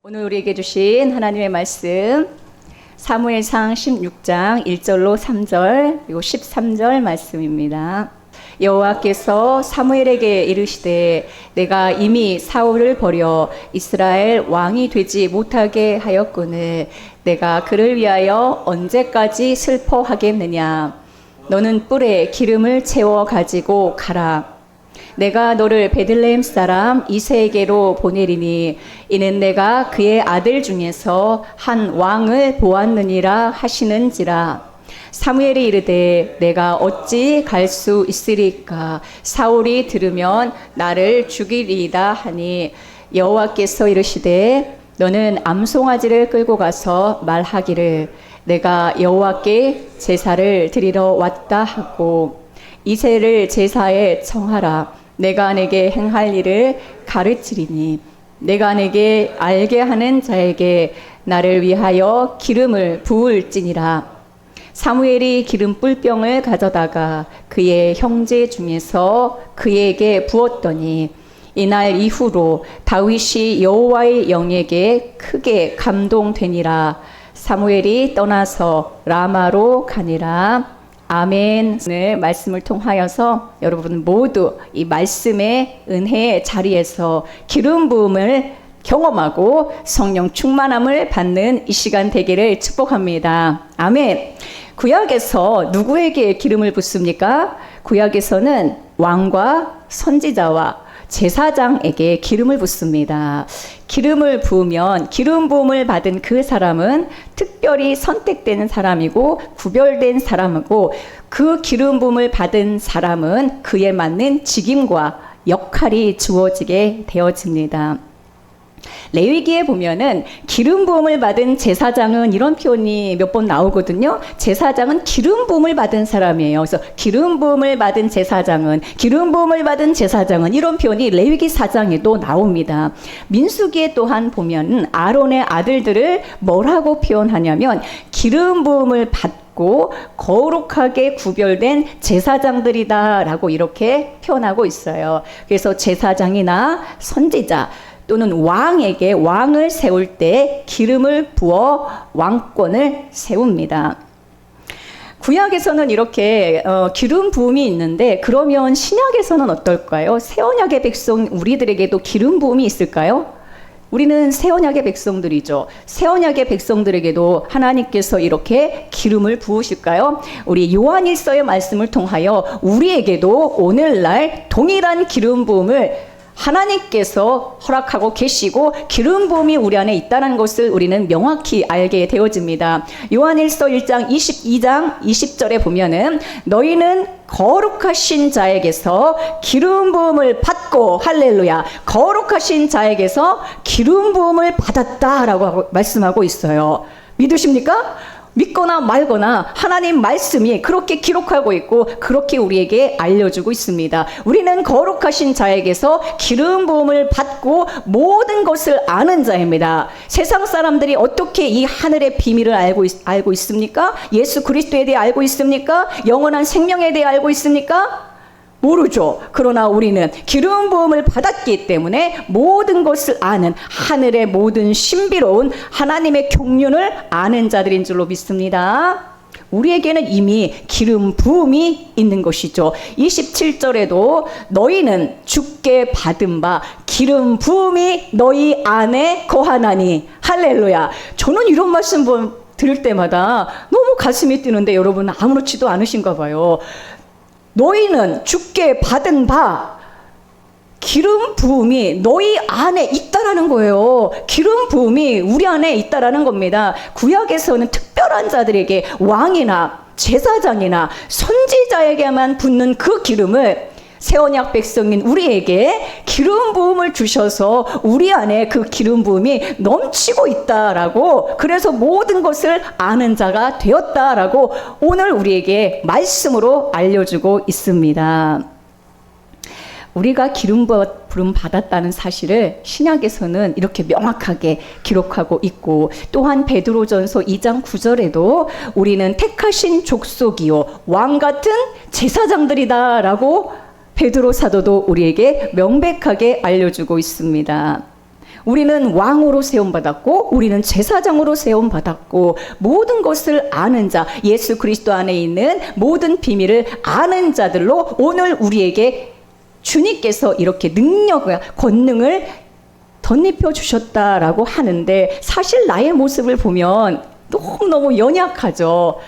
오늘 우리에게 주신 하나님의 말씀 사무엘상 16장 1절로 3절 그리고 13절 말씀입니다. 여호와께서 사무엘에게 이르시되 내가 이미 사울을 버려 이스라엘 왕이 되지 못하게 하였거늘 내가 그를 위하여 언제까지 슬퍼하겠느냐. 너는 뿔에 기름을 채워 가지고 가라. 내가 너를 베들레헴 사람 이새에게로 보내리니 이는 내가 그의 아들 중에서 한 왕을 보았느니라 하시는지라. 사무엘이 이르되 내가 어찌 갈 수 있으리까. 사울이 들으면 나를 죽이리이다 하니 여호와께서 이르시되 너는 암송아지를 끌고 가서 말하기를 내가 여호와께 제사를 드리러 왔다 하고 이새를 제사에 청하라. 내가 내게 행할 일을 가르치리니 내가 내게 알게 하는 자에게 나를 위하여 기름을 부을지니라. 사무엘이 기름 뿔병을 가져다가 그의 형제 중에서 그에게 부었더니 이날 이후로 다윗이 여호와의 영에게 크게 감동되니라. 사무엘이 떠나서 라마로 가니라. 아멘. 오늘 말씀을 통하여서 여러분 모두 이 말씀의 은혜의 자리에서 기름 부음을 경험하고 성령 충만함을 받는 이 시간 되기를 축복합니다. 아멘. 구약에서 누구에게 기름을 붓습니까? 구약에서는 왕과 선지자와 제사장에게 기름을 붓습니다. 기름을 부으면 기름 부음을 받은 그 사람은 특별히 선택된 사람이고 구별된 사람이고 그 기름 부음을 받은 사람은 그에 맞는 직임과 역할이 주어지게 되어집니다. 레위기에 보면은 기름 부음을 받은 제사장은 이런 표현이 몇 번 나오거든요. 제사장은 기름 부음을 받은 사람이에요. 그래서 기름 부음을 받은 제사장은 이런 표현이 레위기 4장에도 나옵니다. 민수기에 또한 보면 아론의 아들들을 뭐라고 표현하냐면 기름 부음을 받고 거룩하게 구별된 제사장들이다라고 이렇게 표현하고 있어요. 그래서 제사장이나 선지자 또는 왕에게 왕을 세울 때 기름을 부어 왕권을 세웁니다. 구약에서는 이렇게 기름 부음이 있는데 그러면 신약에서는 어떨까요? 새 언약의 백성 우리들에게도 기름 부음이 있을까요? 우리는 새 언약의 백성들이죠. 새 언약의 백성들에게도 하나님께서 이렇게 기름을 부으실까요? 우리 요한일서의 말씀을 통하여 우리에게도 오늘날 동일한 기름 부음을 하나님께서 허락하고 계시고 기름 부음이 우리 안에 있다는 것을 우리는 명확히 알게 되어집니다. 요한일서 1장 22장 20절에 보면은 너희는 거룩하신 자에게서 기름 부음을 받고 할렐루야 거룩하신 자에게서 기름 부음을 받았다라고 말씀하고 있어요. 믿으십니까? 믿거나 말거나 하나님 말씀이 그렇게 기록하고 있고 그렇게 우리에게 알려주고 있습니다. 우리는 거룩하신 자에게서 기름 부음을 받고 모든 것을 아는 자입니다. 세상 사람들이 어떻게 이 하늘의 비밀을 알고 있습니까? 예수 그리스도에 대해 알고 있습니까? 영원한 생명에 대해 알고 있습니까? 모르죠. 그러나 우리는 기름 부음을 받았기 때문에 모든 것을 아는 하늘의 모든 신비로운 하나님의 경륜을 아는 자들인 줄로 믿습니다. 우리에게는 이미 기름 부음이 있는 것이죠. 27절에도 너희는 주께 받은 바 기름 부음이 너희 안에 거하나니 할렐루야. 저는 이런 말씀 들을 때마다 너무 가슴이 뛰는데 여러분 아무렇지도 않으신가 봐요. 너희는 주께 받은 바 기름 부음이 너희 안에 있다라는 거예요. 기름 부음이 우리 안에 있다라는 겁니다. 구약에서는 특별한 자들에게 왕이나 제사장이나 선지자에게만 붓는 그 기름을 새 언약 백성인 우리에게 기름 부음을 주셔서 우리 안에 그 기름 부음이 넘치고 있다라고 그래서 모든 것을 아는 자가 되었다라고 오늘 우리에게 말씀으로 알려주고 있습니다. 우리가 기름 부음 받았다는 사실을 신약에서는 이렇게 명확하게 기록하고 있고 또한 베드로전서 2장 9절에도 우리는 택하신 족속이요 왕 같은 제사장들이다라고 베드로 사도도 우리에게 명백하게 알려주고 있습니다. 우리는 왕으로 세움받았고 우리는 제사장으로 세움받았고 모든 것을 아는 자, 예수 그리스도 안에 있는 모든 비밀을 아는 자들로 오늘 우리에게 주님께서 이렇게 능력과 권능을 덧입혀 주셨다라고 하는데, 사실 나의 모습을 보면 너무너무 연약하죠.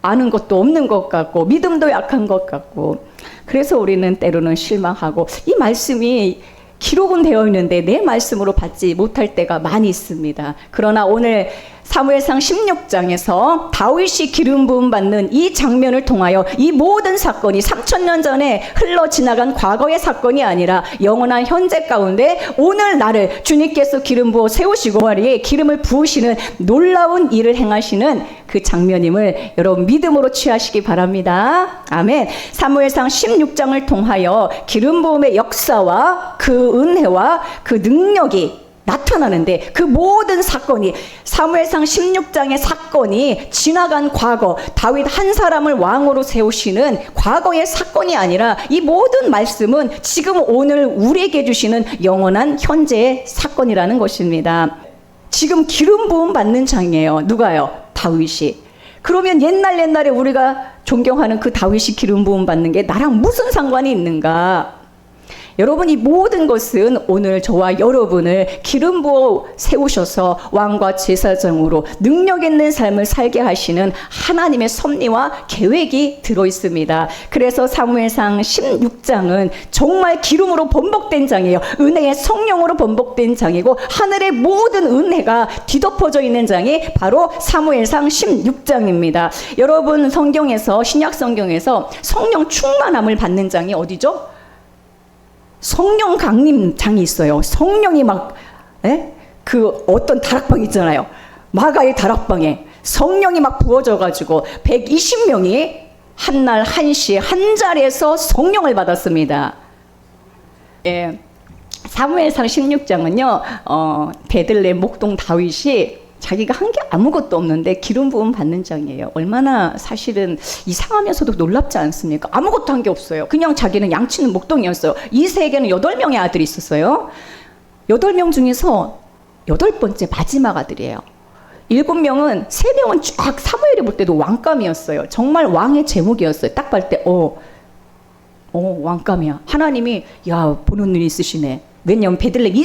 아는 것도 없는 것 같고 믿음도 약한 것 같고, 그래서 우리는 때로는 실망하고, 이 말씀이 기록은 되어 있는데 내 말씀으로 받지 못할 때가 많이 있습니다. 그러나 오늘 사무엘상 16장에서 다윗이 기름 부음 받는 이 장면을 통하여 이 모든 사건이 3000년 전에 흘러 지나간 과거의 사건이 아니라 영원한 현재 가운데 오늘 나를 주님께서 기름 부어 세우시고 머리에 기름을 부으시는 놀라운 일을 행하시는 그 장면임을 여러분 믿음으로 취하시기 바랍니다. 아멘. 사무엘상 16장을 통하여 기름 부음의 역사와 그 은혜와 그 능력이 나타나는데, 그 모든 사건이, 사무엘상 16장의 사건이 지나간 과거, 다윗 한 사람을 왕으로 세우시는 과거의 사건이 아니라 이 모든 말씀은 지금 오늘 우리에게 주시는 영원한 현재의 사건이라는 것입니다. 지금 기름 부음 받는 장이에요. 누가요? 다윗이. 그러면 옛날에 우리가 존경하는 그 다윗이 기름 부음 받는 게 나랑 무슨 상관이 있는가? 여러분, 이 모든 것은 오늘 저와 여러분을 기름 부어 세우셔서 왕과 제사장으로 능력 있는 삶을 살게 하시는 하나님의 섭리와 계획이 들어있습니다. 그래서 사무엘상 16장은 정말 기름으로 번복된 장이에요. 은혜의 성령으로 번복된 장이고 하늘의 모든 은혜가 뒤덮어져 있는 장이 바로 사무엘상 16장입니다. 여러분, 성경에서, 신약 성경에서 성령 충만함을 받는 장이 어디죠? 성령 강림 장이 있어요. 성령이 막, 그 어떤 다락방 있잖아요. 마가의 다락방에 성령이 막 부어져가지고 120명이 한날 한시에 한 자리에서 성령을 받았습니다. 예, 사무엘상 16장은요, 베들레헴 목동 다윗이 자기가 한 게 아무것도 없는데 기름 부음 받는 장이에요. 얼마나 사실은 이상하면서도 놀랍지 않습니까? 아무것도 한 게 없어요. 그냥 자기는 양치는 목동이었어요. 이세에게는 8명의 아들이 있었어요. 8명 중에서 8번째 마지막 아들이에요. 7명은, 3명은 쫙 사무엘이 볼 때도 왕감이었어요. 정말 왕의 제목이었어요. 딱 볼 때 왕감이야. 하나님이 야, 보는 눈이 있으시네. 왜냐하면 베들레헴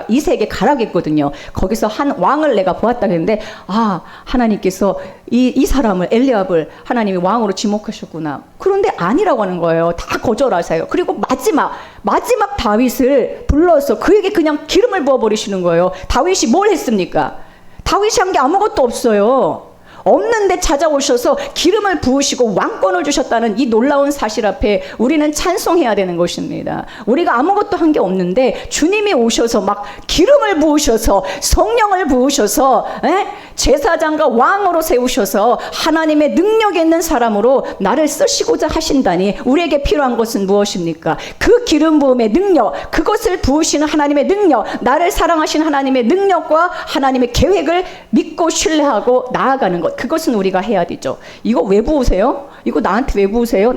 이세에게 가라겠거든요. 거기서 한 왕을 내가 보았다 했는데, 하나님께서 이 사람을, 엘리압을 하나님이 왕으로 지목하셨구나. 그런데 아니라고 하는 거예요. 다 거절하세요. 그리고 마지막 다윗을 불러서 그에게 그냥 기름을 부어버리시는 거예요. 다윗이 뭘 했습니까? 다윗이 한 게 아무것도 없어요. 없는데 찾아오셔서 기름을 부으시고 왕권을 주셨다는 이 놀라운 사실 앞에 우리는 찬송해야 되는 것입니다. 우리가 아무것도 한 게 없는데 주님이 오셔서 막 기름을 부으셔서 성령을 부으셔서 제사장과 왕으로 세우셔서 하나님의 능력 있는 사람으로 나를 쓰시고자 하신다니, 우리에게 필요한 것은 무엇입니까? 그 기름 부음의 능력, 그것을 부으시는 하나님의 능력, 나를 사랑하신 하나님의 능력과 하나님의 계획을 믿고 신뢰하고 나아가는 것, 그것은 우리가 해야 되죠. 이거 왜 부으세요? 이거 나한테 왜 부으세요?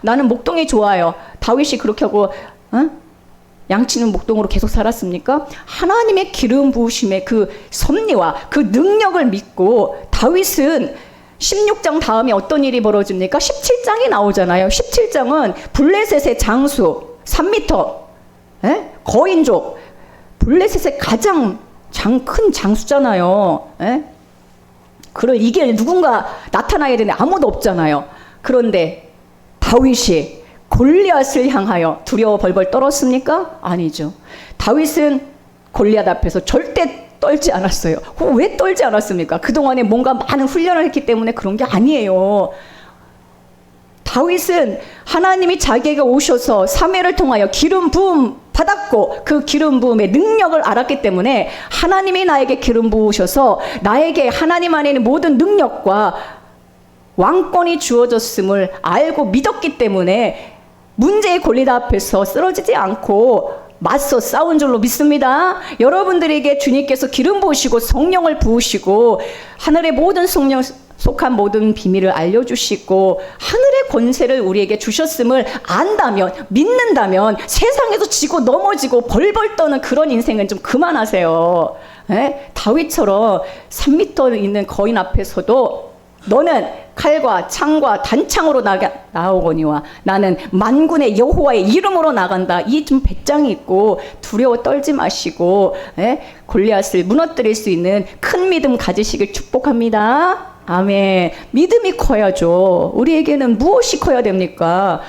나는 목동이 좋아요. 다윗이 그렇게 하고 양치는 목동으로 계속 살았습니까? 하나님의 기름 부으심의 그 섭리와 그 능력을 믿고 다윗은 16장 다음에 어떤 일이 벌어집니까? 17장이 나오잖아요. 17장은 블레셋의 장수 3m 거인족, 블레셋의 가장 큰 장수잖아요. 그걸 이길 누군가 나타나야 되는데 아무도 없잖아요. 그런데 다윗이 골리앗을 향하여 두려워 벌벌 떨었습니까? 아니죠. 다윗은 골리앗 앞에서 절대 떨지 않았어요. 왜 떨지 않았습니까? 그동안에 뭔가 많은 훈련을 했기 때문에 그런 게 아니에요. 다윗은 하나님이 자기에게 오셔서 사무엘을 통하여 기름 부음 받았고 그 기름 부음의 능력을 알았기 때문에 하나님이 나에게 기름 부으셔서 나에게 하나님 안에 있는 모든 능력과 왕권이 주어졌음을 알고 믿었기 때문에 문제의 골리앗 앞에서 쓰러지지 않고 맞서 싸운 줄로 믿습니다. 여러분들에게 주님께서 기름 부으시고 성령을 부으시고 하늘의 모든 속한 모든 비밀을 알려주시고 하늘의 권세를 우리에게 주셨음을 안다면, 믿는다면 세상에서 지고 넘어지고 벌벌 떠는 그런 인생은 좀 그만하세요. 다윗처럼 3m 있는 거인 앞에서도 너는 칼과 창과 단창으로 나오거니와 나는 만군의 여호와의 이름으로 나간다. 이 좀 배짱이 있고 두려워 떨지 마시고 골리앗을 무너뜨릴 수 있는 큰 믿음 가지시길 축복합니다. 아멘. 믿음이 커야죠. 우리에게는 무엇이 커야 됩니까?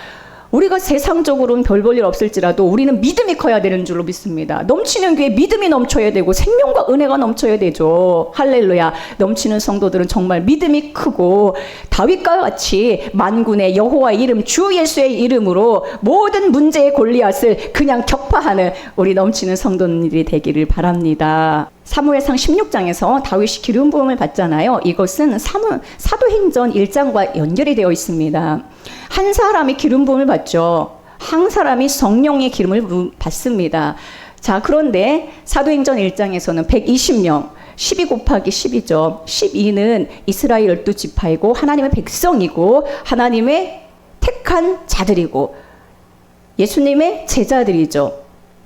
우리가 세상적으로는 별 볼 일 없을지라도 우리는 믿음이 커야 되는 줄로 믿습니다. 넘치는 교회에 믿음이 넘쳐야 되고 생명과 은혜가 넘쳐야 되죠. 할렐루야. 넘치는 성도들은 정말 믿음이 크고 다윗과 같이 만군의 여호와의 이름 주 예수의 이름으로 모든 문제의 골리앗을 그냥 격파하는 우리 넘치는 성도들이 되기를 바랍니다. 사무엘상 16장에서 다윗이 기름 부음을 받잖아요. 이것은 사도행전 1장과 연결이 되어 있습니다. 한 사람이 기름 부음을 받죠. 한 사람이 성령의 기름을 받습니다. 자, 그런데 사도행전 1장에서는 120명, 12 곱하기 10이죠. 12는 이스라엘 12지파이고 하나님의 백성이고 하나님의 택한 자들이고 예수님의 제자들이죠.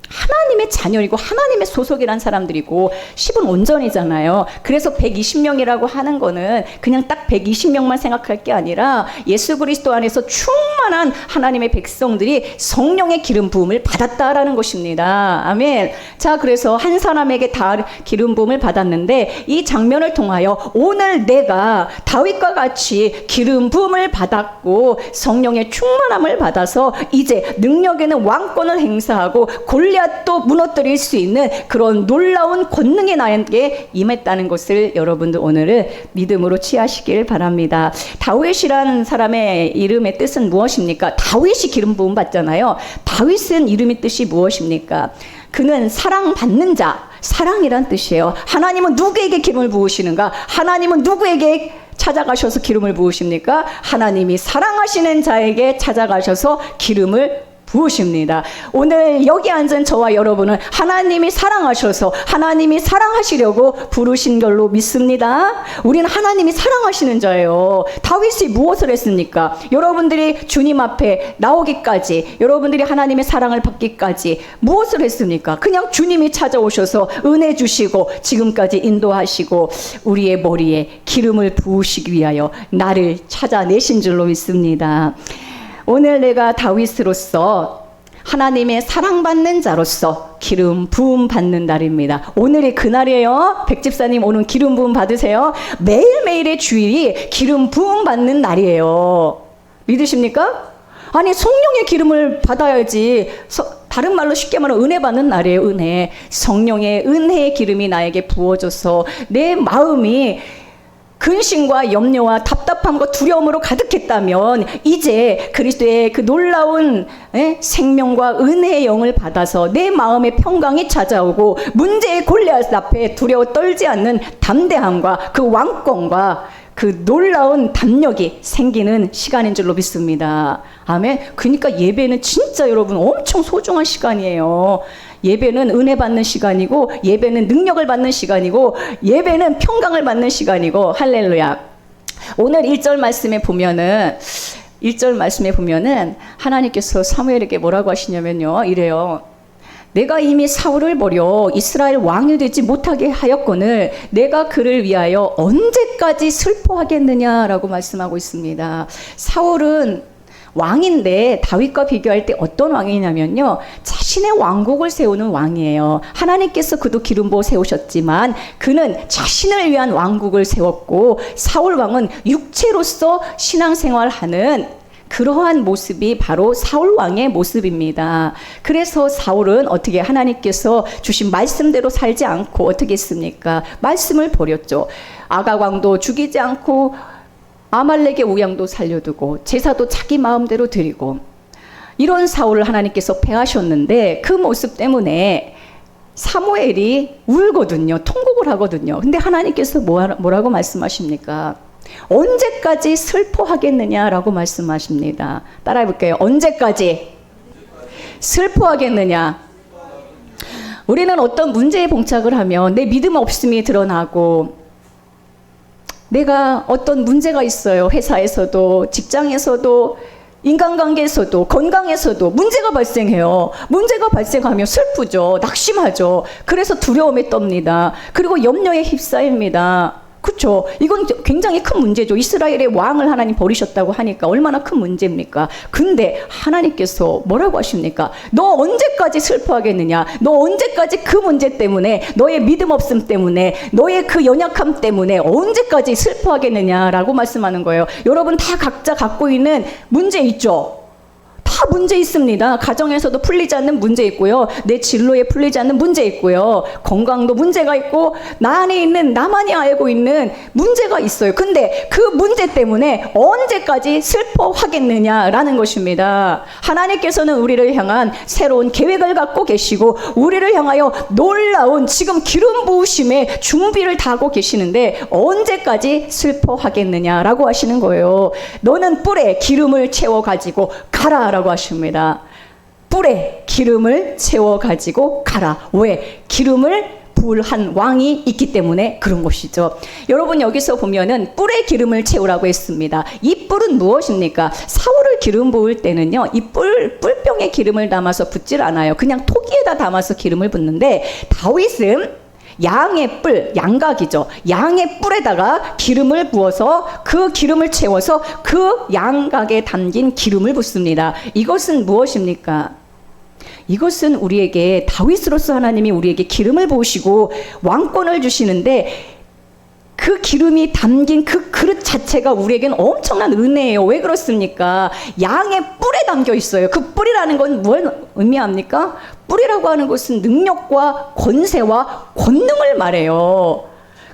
하나님의 자녀이고 하나님의 소속이란 사람들이고 10은 온전이잖아요. 그래서 120명이라고 하는 거는 그냥 딱 120명만 생각할 게 아니라 예수 그리스도 안에서 충만한 하나님의 백성들이 성령의 기름 부음을 받았다라는 것입니다. 아멘. 자, 그래서 한 사람에게 다 기름 부음을 받았는데 이 장면을 통하여 오늘 내가 다윗과 같이 기름 부음을 받았고 성령의 충만함을 받아서 이제 능력에는 왕권을 행사하고 골리앗도 무너뜨릴 수 있는 그런 놀라운 권능이 나에게 임했다는 것을 여러분들 오늘은 믿음으로 취하시길 바랍니다. 다윗이라는 사람의 이름의 뜻은 무엇입니까? 다윗이 기름 부음 받잖아요. 다윗은 이름의 뜻이 무엇입니까? 그는 사랑받는 자, 사랑이란 뜻이에요. 하나님은 누구에게 기름을 부으시는가? 하나님은 누구에게 찾아가셔서 기름을 부으십니까? 하나님이 사랑하시는 자에게 찾아가셔서 기름을 부으십니다. 오늘 여기 앉은 저와 여러분은 하나님이 사랑하셔서 하나님이 사랑하시려고 부르신 걸로 믿습니다. 우리는 하나님이 사랑하시는 자예요. 다윗이 무엇을 했습니까? 여러분들이 주님 앞에 나오기까지, 여러분들이 하나님의 사랑을 받기까지 무엇을 했습니까? 그냥 주님이 찾아오셔서 은혜 주시고 지금까지 인도하시고 우리의 머리에 기름을 부으시기 위하여 나를 찾아내신 줄로 믿습니다. 오늘 내가 다윗으로서 하나님의 사랑받는 자로서 기름 부음 받는 날입니다. 오늘이 그날이에요. 백집사님 오늘 기름 부음 받으세요. 매일매일의 주일이 기름 부음 받는 날이에요. 믿으십니까? 아니 성령의 기름을 받아야지. 다른 말로 쉽게 말하면 은혜 받는 날이에요. 은혜. 성령의 은혜의 기름이 나에게 부어져서 내 마음이 근심과 염려와 답답함과 두려움으로 가득했다면 이제 그리스도의 그 놀라운 생명과 은혜의 영을 받아서 내 마음에 평강이 찾아오고 문제의 골리앗 앞에 두려워 떨지 않는 담대함과 그 왕권과 그 놀라운 담력이 생기는 시간인 줄로 믿습니다. 아멘. 그러니까 예배는 진짜 여러분 엄청 소중한 시간이에요. 예배는 은혜 받는 시간이고 예배는 능력을 받는 시간이고 예배는 평강을 받는 시간이고 할렐루야. 오늘 1절 말씀에 보면은 하나님께서 사무엘에게 뭐라고 하시냐면요. 이래요. 내가 이미 사울을 버려 이스라엘 왕이 되지 못하게 하였거늘 내가 그를 위하여 언제까지 슬퍼하겠느냐라고 말씀하고 있습니다. 사울은 왕인데 다윗과 비교할 때 어떤 왕이냐면요. 자신의 왕국을 세우는 왕이에요. 하나님께서 그도 기름 부어 세우셨지만 그는 자신을 위한 왕국을 세웠고 사울 왕은 육체로서 신앙생활하는 그러한 모습이 바로 사울 왕의 모습입니다. 그래서 사울은 어떻게 하나님께서 주신 말씀대로 살지 않고 어떻게 했습니까? 말씀을 버렸죠. 아각 왕도 죽이지 않고 아말렉의 우양도 살려두고 제사도 자기 마음대로 드리고 이런 사울을 하나님께서 패하셨는데 그 모습 때문에 사무엘이 울거든요. 통곡을 하거든요. 근데 하나님께서 뭐라고 말씀하십니까? 언제까지 슬퍼하겠느냐라고 말씀하십니다. 따라해 볼게요. 언제까지 슬퍼하겠느냐? 우리는 어떤 문제에 봉착을 하면 내 믿음 없음이 드러나고 내가 어떤 문제가 있어요. 회사에서도, 직장에서도, 인간관계에서도, 건강에서도 문제가 발생해요. 문제가 발생하면 슬프죠. 낙심하죠. 그래서 두려움에 떱니다. 그리고 염려에 휩싸입니다. 그렇죠. 이건 굉장히 큰 문제죠. 이스라엘의 왕을 하나님 버리셨다고 하니까 얼마나 큰 문제입니까? 근데 하나님께서 뭐라고 하십니까? 너 언제까지 슬퍼하겠느냐? 너 언제까지 그 문제 때문에, 너의 믿음 없음 때문에, 너의 그 연약함 때문에 언제까지 슬퍼하겠느냐라고 말씀하는 거예요. 여러분 다 각자 갖고 있는 문제 있죠? 다 문제 있습니다. 가정에서도 풀리지 않는 문제 있고요. 내 진로에 풀리지 않는 문제 있고요. 건강도 문제가 있고, 나 안에 있는, 나만이 알고 있는 문제가 있어요. 근데 그 문제 때문에 언제까지 슬퍼하겠느냐라는 것입니다. 하나님께서는 우리를 향한 새로운 계획을 갖고 계시고, 우리를 향하여 놀라운 지금 기름 부으심의 준비를 다 하고 계시는데 언제까지 슬퍼하겠느냐라고 하시는 거예요. 너는 뿔에 기름을 채워 가지고 가라 라고 하십니다. 뿔에 기름을 채워 가지고 가라. 왜? 기름을 부을한 왕이 있기 때문에 그런 것이죠. 여러분 여기서 보면은 뿔에 기름을 채우라고 했습니다. 이 뿔은 무엇입니까? 사울을 기름 부을 때는요, 이 뿔병에 기름을 담아서 붓질 않아요. 그냥 토기에다 담아서 기름을 붓는데, 다윗은 양의 뿔, 양각이죠. 양의 뿔에다가 기름을 부어서 그 기름을 채워서 그 양각에 담긴 기름을 붓습니다. 이것은 무엇입니까? 이것은 우리에게, 다윗으로서 하나님이 우리에게 기름을 부으시고 왕권을 주시는데, 그 기름이 담긴 그 그릇 자체가 우리에겐 엄청난 은혜예요. 왜 그렇습니까? 양의 뿔에 담겨 있어요. 그 뿔이라는 건 뭘 의미합니까? 뿔이라고 하는 것은 능력과 권세와 권능을 말해요.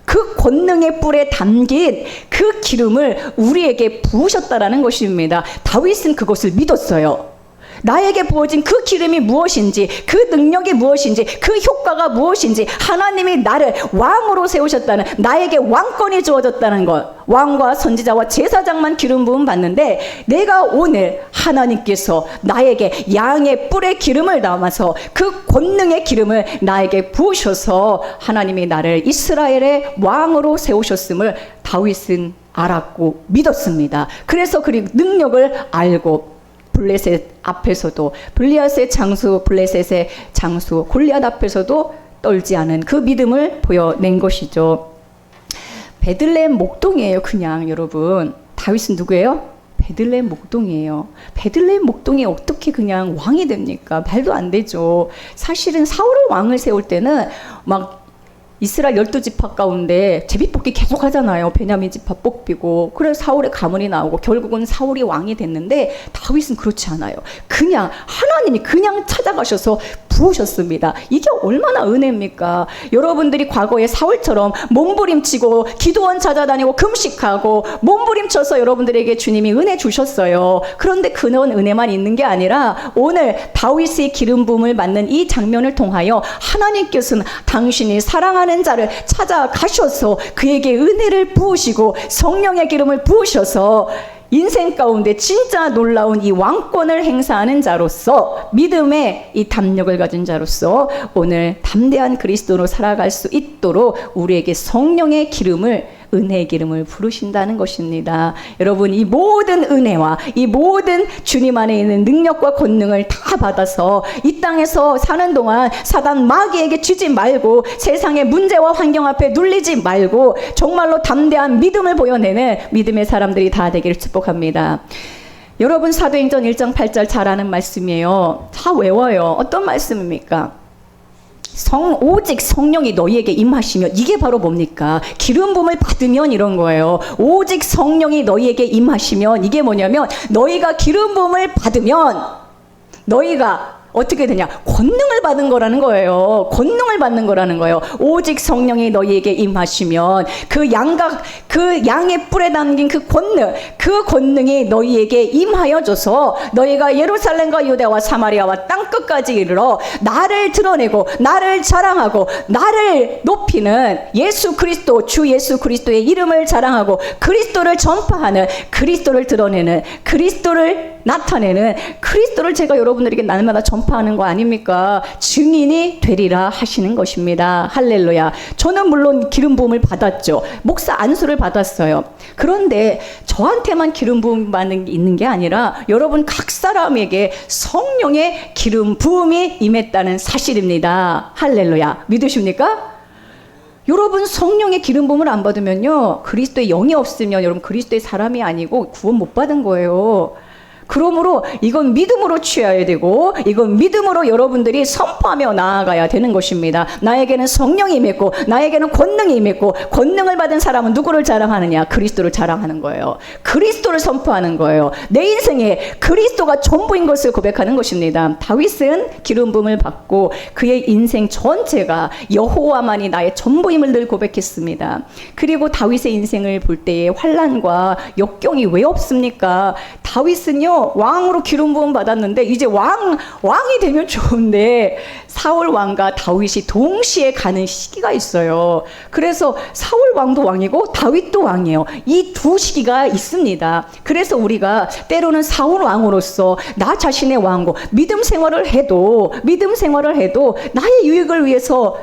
그 권능의 뿔에 담긴 그 기름을 우리에게 부으셨다라는 것입니다. 다윗은 그것을 믿었어요. 나에게 부어진 그 기름이 무엇인지, 그 능력이 무엇인지, 그 효과가 무엇인지, 하나님이 나를 왕으로 세우셨다는, 나에게 왕권이 주어졌다는 것, 왕과 선지자와 제사장만 기름 부음 받는데, 내가 오늘 하나님께서 나에게 양의 뿔에 기름을 담아서 그 권능의 기름을 나에게 부으셔서 하나님이 나를 이스라엘의 왕으로 세우셨음을 다윗은 알았고 믿었습니다. 그래서 그 능력을 알고 블레셋 앞에서도, 블리앗의 장수, 블레셋의 장수 골리앗 앞에서도 떨지 않은 그 믿음을 보여낸 것이죠. 베들레헴 목동이에요. 그냥 여러분, 다윗은 누구예요? 베들레헴 목동이에요. 베들레헴 목동이 어떻게 그냥 왕이 됩니까? 말도 안 되죠. 사실은 사울을 왕을 세울 때는 막 이스라엘 12지파 가운데 제비뽑기 계속 하잖아요. 베냐민 지파 뽑히고, 그래서 사울의 가문이 나오고 결국은 사울이 왕이 됐는데, 다윗은 그렇지 않아요. 그냥 하나님이 그냥 찾아가셔서 부으셨습니다. 이게 얼마나 은혜입니까? 여러분들이 과거에 사울처럼 몸부림치고 기도원 찾아다니고 금식하고 몸부림쳐서 여러분들에게 주님이 은혜 주셨어요. 그런데 그런 은혜만 있는 게 아니라 오늘 다윗의 기름 부음을 받는 이 장면을 통하여 하나님께서는 당신이 사랑하는 자를 찾아가셔서 그에게 은혜를 부으시고 성령의 기름을 부으셔서 인생 가운데 진짜 놀라운 이 왕권을 행사하는 자로서, 믿음의 이 담력을 가진 자로서 오늘 담대한 그리스도로 살아갈 수 있도록 우리에게 성령의 기름을, 은혜의 기름을 부르신다는 것입니다. 여러분, 이 모든 은혜와 이 모든 주님 안에 있는 능력과 권능을 다 받아서 이 땅에서 사는 동안 사단 마귀에게 쥐지 말고, 세상의 문제와 환경 앞에 눌리지 말고 정말로 담대한 믿음을 보여내는 믿음의 사람들이 다 되기를 축복합니다. 여러분, 사도행전 1장 8절 잘 아는 말씀이에요. 다 외워요. 어떤 말씀입니까? 오직 성령이 너희에게 임하시면, 이게 바로 뭡니까? 기름 부음을 받으면 이런 거예요. 오직 성령이 너희에게 임하시면, 이게 뭐냐면 너희가 기름 부음을 받으면 너희가 어떻게 되냐? 권능을 받는 거라는 거예요. 권능을 받는 거라는 거예요. 오직 성령이 너희에게 임하시면 그 양각, 그 양의 뿔에 담긴 그 권능이 너희에게 임하여줘서 너희가 예루살렘과 유대와 사마리아와 땅끝까지 이르러 나를 드러내고 나를 자랑하고 나를 높이는 예수 그리스도, 주 예수 그리스도의 이름을 자랑하고 그리스도를 전파하는, 그리스도를 드러내는, 그리스도를 나타내는 그리스도를 제가 여러분들에게 날마다 전파하는 거 아닙니까? 증인이 되리라 하시는 것입니다. 할렐루야. 저는 물론 기름 부음을 받았죠. 목사 안수를 받았어요. 그런데 저한테만 기름 부음 받는 게 있는 게 아니라 여러분 각 사람에게 성령의 기름 부음이 임했다는 사실입니다. 할렐루야. 믿으십니까? 여러분 성령의 기름 부음을 안 받으면요, 그리스도의 영이 없으면 여러분 그리스도의 사람이 아니고 구원 못 받은 거예요. 그러므로 이건 믿음으로 취해야 되고, 이건 믿음으로 여러분들이 선포하며 나아가야 되는 것입니다. 나에게는 성령이 임했고 나에게는 권능이 임했고, 권능을 받은 사람은 누구를 자랑하느냐? 그리스도를 자랑하는 거예요. 그리스도를 선포하는 거예요. 내 인생에 그리스도가 전부인 것을 고백하는 것입니다. 다윗은 기름 부음을 받고 그의 인생 전체가 여호와만이 나의 전부임을 늘 고백했습니다. 그리고 다윗의 인생을 볼 때에 환난과 역경이 왜 없습니까? 다윗은요, 왕으로 기름 부음 받았는데 이제 왕이 되면 좋은데 사울 왕과 다윗이 동시에 가는 시기가 있어요. 그래서 사울 왕도 왕이고 다윗도 왕이에요. 이 두 시기가 있습니다. 그래서 우리가 때로는 사울 왕으로서 나 자신의 왕고 믿음 생활을 해도 나의 유익을 위해서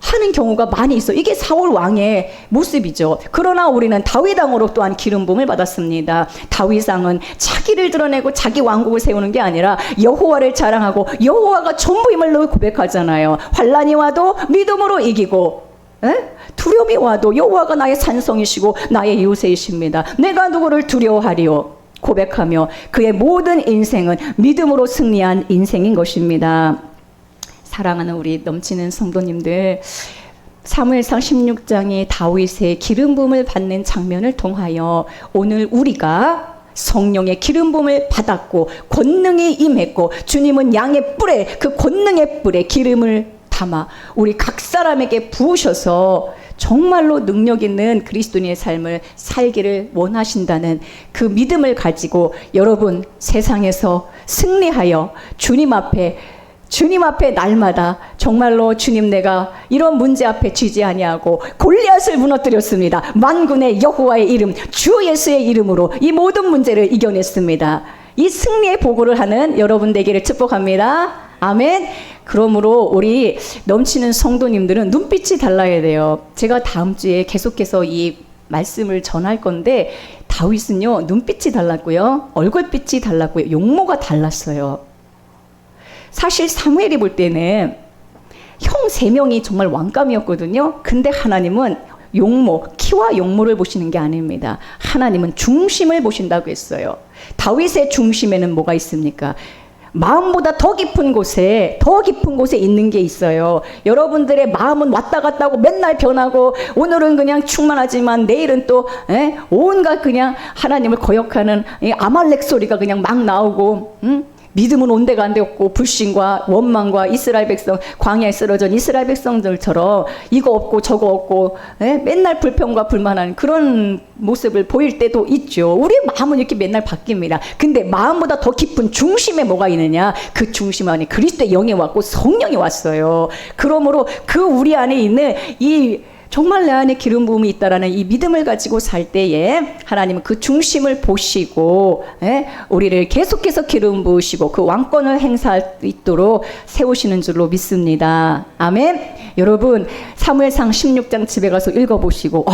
하는 경우가 많이 있어. 이게 사울 왕의 모습이죠. 그러나 우리는 다윗 왕으로 또한 기름 부음을 받았습니다. 다윗 왕은 자기를 드러내고 자기 왕국을 세우는 게 아니라 여호와를 자랑하고 여호와가 전부임을 늘 고백하잖아요. 환난이 와도 믿음으로 이기고, 두려움이 와도 여호와가 나의 산성이시고 나의 요새이십니다. 내가 누구를 두려워하리요? 고백하며 그의 모든 인생은 믿음으로 승리한 인생인 것입니다. 사랑하는 우리 넘치는 성도님들, 사무엘상 16장의 다윗의 기름 부음을 받는 장면을 통하여 오늘 우리가 성령의 기름 부음을 받았고 권능이 임했고 주님은 양의 뿔에, 그 권능의 뿔에 기름을 담아 우리 각 사람에게 부으셔서 정말로 능력 있는 그리스도인의 삶을 살기를 원하신다는 그 믿음을 가지고 여러분 세상에서 승리하여 주님 앞에 날마다 정말로 주님, 내가 이런 문제 앞에 지지 아니하고 골리앗을 무너뜨렸습니다. 만군의 여호와의 이름, 주 예수의 이름으로 이 모든 문제를 이겨냈습니다. 이 승리의 보고를 하는 여러분 되기를 축복합니다. 아멘. 그러므로 우리 넘치는 성도님들은 눈빛이 달라야 돼요. 제가 다음 주에 계속해서 이 말씀을 전할 건데, 다윗은요 눈빛이 달랐고요, 얼굴빛이 달랐고요, 용모가 달랐어요. 사실 사무엘이 볼 때는 형 3명이 정말 왕감이었거든요. 근데 하나님은 용모, 키와 용모를 보시는 게 아닙니다. 하나님은 중심을 보신다고 했어요. 다윗의 중심에는 뭐가 있습니까? 마음보다 더 깊은 곳에 있는 게 있어요. 여러분들의 마음은 왔다 갔다 하고 맨날 변하고, 오늘은 그냥 충만하지만 내일은 또 온갖 그냥 하나님을 거역하는 아말렉 소리가 그냥 막 나오고, 믿음은 온데가 안 되었고 불신과 원망과 이스라엘 백성, 광야에 쓰러진 이스라엘 백성들처럼 이거 없고 저거 없고 맨날 불평과 불만하는 그런 모습을 보일 때도 있죠. 우리의 마음은 이렇게 맨날 바뀝니다. 근데 마음보다 더 깊은 중심에 뭐가 있느냐? 그 중심 안에 그리스도의 영이 왔고 성령이 왔어요. 그러므로 그 우리 안에 있는 이 정말 내 안에 기름 부음이 있다라는 이 믿음을 가지고 살 때에 하나님은 그 중심을 보시고 우리를 계속해서 기름 부으시고 그 왕권을 행사할 수 있도록 세우시는 줄로 믿습니다. 아멘. 여러분 사무엘상 16장 집에 가서 읽어보시고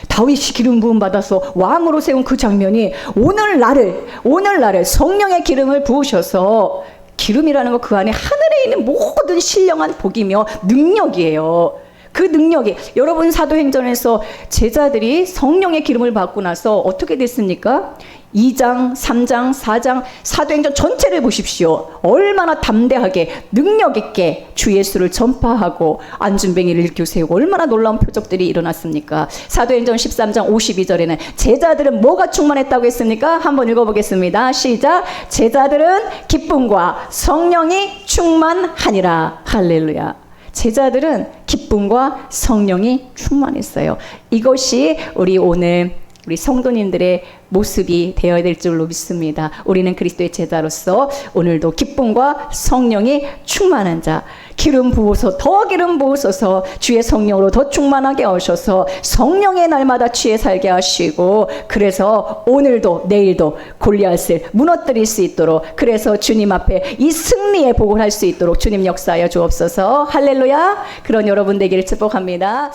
다윗이 기름 부음 받아서 왕으로 세운 그 장면이 오늘날을 성령의 기름을 부으셔서, 기름이라는 거 그 안에 하늘에 있는 모든 신령한 복이며 능력이에요. 그 능력이, 여러분 사도행전에서 제자들이 성령의 기름을 받고 나서 어떻게 됐습니까? 2장, 3장, 4장 사도행전 전체를 보십시오. 얼마나 담대하게 능력 있게 주 예수를 전파하고 안준뱅이를 일으켜세우고 얼마나 놀라운 표적들이 일어났습니까? 사도행전 13장 52절에는 제자들은 뭐가 충만했다고 했습니까? 한번 읽어보겠습니다. 시작. 제자들은 기쁨과 성령이 충만하니라. 할렐루야. 제자들은 기쁨과 성령이 충만했어요. 이것이 우리 오늘 우리 성도님들의 모습이 되어야 될 줄로 믿습니다. 우리는 그리스도의 제자로서 오늘도 기쁨과 성령이 충만한 자, 기름 부으소, 더 기름 부으소서, 주의 성령으로 더 충만하게 하셔서 성령의 날마다 취해 살게 하시고, 그래서 오늘도 내일도 골리앗을 무너뜨릴 수 있도록, 그래서 주님 앞에 이 승리의 복을 할 수 있도록 주님 역사하여 주옵소서. 할렐루야. 그런 여러분 되기를 축복합니다.